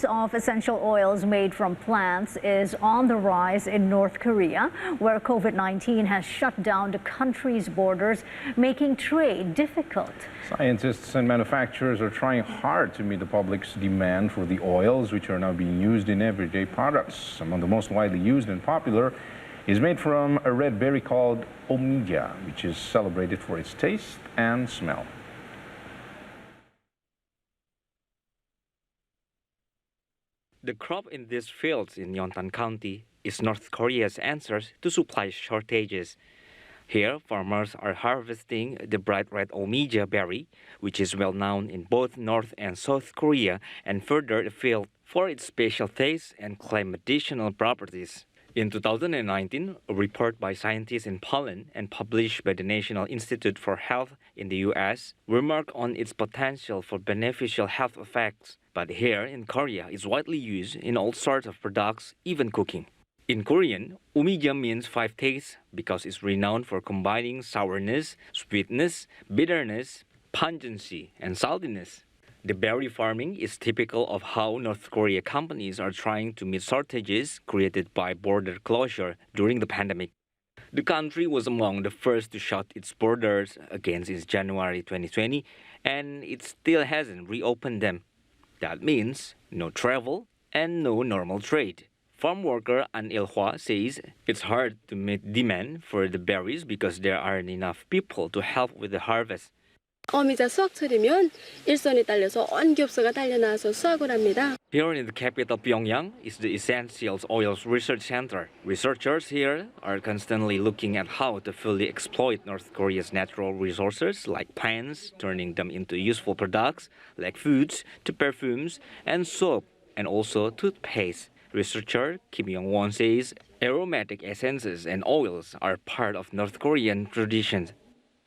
of essential oils made from plants is on the rise in North Korea, where COVID-19 has shut down the country's borders, making trade difficult. Scientists and manufacturers are trying hard to meet the public's demand for the oils, which are now being used in everyday products. Among the most widely used and popular is made from a red berry called omija, which is celebrated for its taste and smell. The crop in these fields in Yeontan County is North Korea's answer to supply shortages. Here, farmers are harvesting the bright red omija berry, which is well known in both North and South Korea and further afield for its special taste and claim medicinal properties. In 2019, a report by scientists in Poland and published by the National Institute for Health in the US remarked on its potential for beneficial health effects. But here in Korea, it's widely used in all sorts of products, even cooking. In Korean, omija means 5 tastes because it's renowned for combining sourness, sweetness, bitterness, pungency, and saltiness. The berry farming is typical of how North Korea companies are trying to meet shortages created by border closure during the pandemic. The country was among the first to shut its borders again since January 2020, and it still hasn't reopened them. That means no travel and no normal trade. Farm worker An Il-hwa says it's hard to meet demand for the berries because there aren't enough people to help with the harvest. 어미자 수확철이면 일선이 딸려서 온 겹수가 달려나와서 수확을 합니다. Here in the capital Pyongyang is the Essentials Oils Research Center. Researchers here are constantly looking at how to fully exploit North Korea's natural resources like plants, turning them into useful products like foods to perfumes and soap and also toothpaste. Researcher Kim Young-won says aromatic essences and oils are part of North Korean traditions.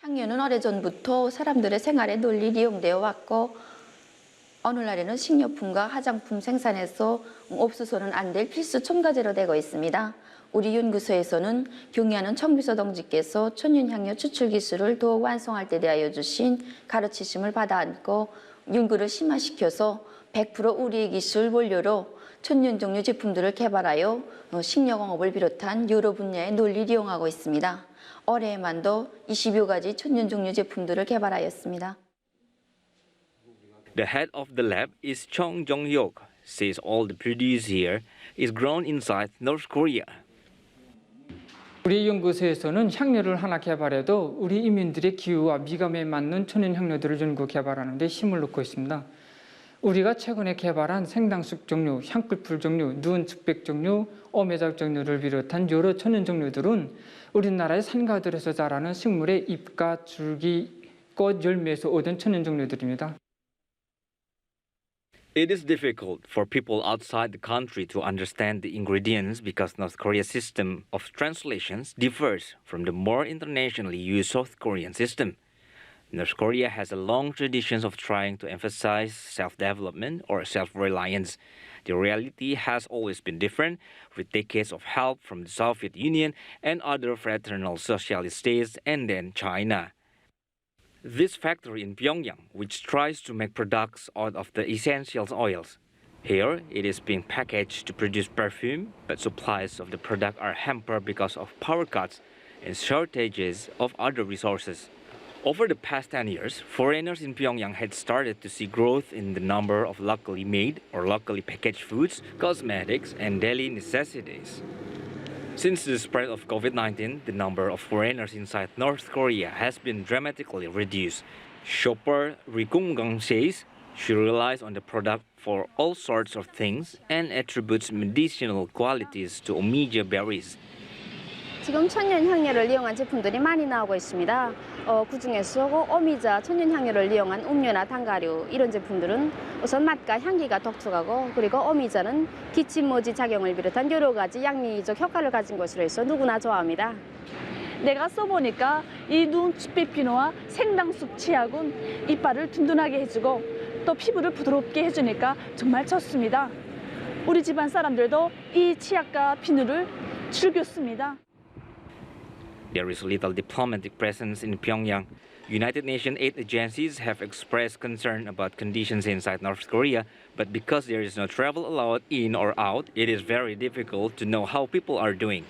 향료는 오래전부터 사람들의 생활에 널리 이용되어 왔고 오늘날에는 식료품과 화장품 생산에서 없어서는 안 될 필수 첨가제로 되고 있습니다. 우리 연구소에서는 경의하는 청비서 동지께서 천연향료 추출 기술을 더욱 완성할 때 대하여 주신 가르치심을 받아 안고 연구를 심화시켜서 100% 우리의 기술 원료로 천연 종류 제품들을 개발하여 식료공업을 비롯한 여러 분야에 널리 이용하고 있습니다. 올해에만도 20여 가지 천연 종류 제품들을 개발하였습니다. The head of the lab is Chung Jong-hyuk, says all the produce here is grown inside North Korea. 우리 연구소에서는 향료를 하나 개발해도 우리 이민들의 기후와 미감에 맞는 천연 향료들을 연구 개발하는 데 힘을 놓고 있습니다. 우리가 최근에 개발한 생당숙 종류, 향꿀풀 종류, 누운 측백 종류, 오메작 종류를 비롯한 여러 천연 종류들은 우리나라의 산가들에서 자라는 식물의 잎과 줄기, 꽃, 열매에서 얻은 천연 종류들입니다. It is difficult for people outside the country to understand the ingredients because North Korea's system of translations differs from the more internationally used South Korean system. North Korea has a long tradition of trying to emphasize self-development or self-reliance. The reality has always been different, with decades of help from the Soviet Union and other fraternal socialist states and then China. This factory in Pyongyang, which tries to make products out of the essential oils. Here, it is being packaged to produce perfume, but supplies of the product are hampered because of power cuts and shortages of other resources. Over the past 10 years, foreigners in Pyongyang had started to see growth in the number of locally made or locally packaged foods, cosmetics, and daily necessities. Since the spread of COVID-19, the number of foreigners inside North Korea has been dramatically reduced. Shopper Ri Kung-gang says she relies on the product for all sorts of things and attributes medicinal qualities to omija berries. 지금 천연 향료를 이용한 제품들이 많이 나오고 있습니다. 그중에서 오미자 천연 향료를 이용한 음료나 단가류 이런 제품들은 우선 맛과 향기가 독특하고 그리고 오미자는 기침모지 작용을 비롯한 여러 가지 양리적 효과를 가진 것으로 해서 누구나 좋아합니다. 내가 써보니까 이 눈치피노와 생당숙 치약은 이빨을 든든하게 해주고 또 피부를 부드럽게 해주니까 정말 좋습니다. 우리 집안 사람들도 이 치약과 비누를 즐겼습니다. There is little diplomatic presence in Pyongyang. United Nations aid agencies have expressed concern about conditions inside North Korea, but because there is no travel allowed in or out, it is very difficult to know how people are doing.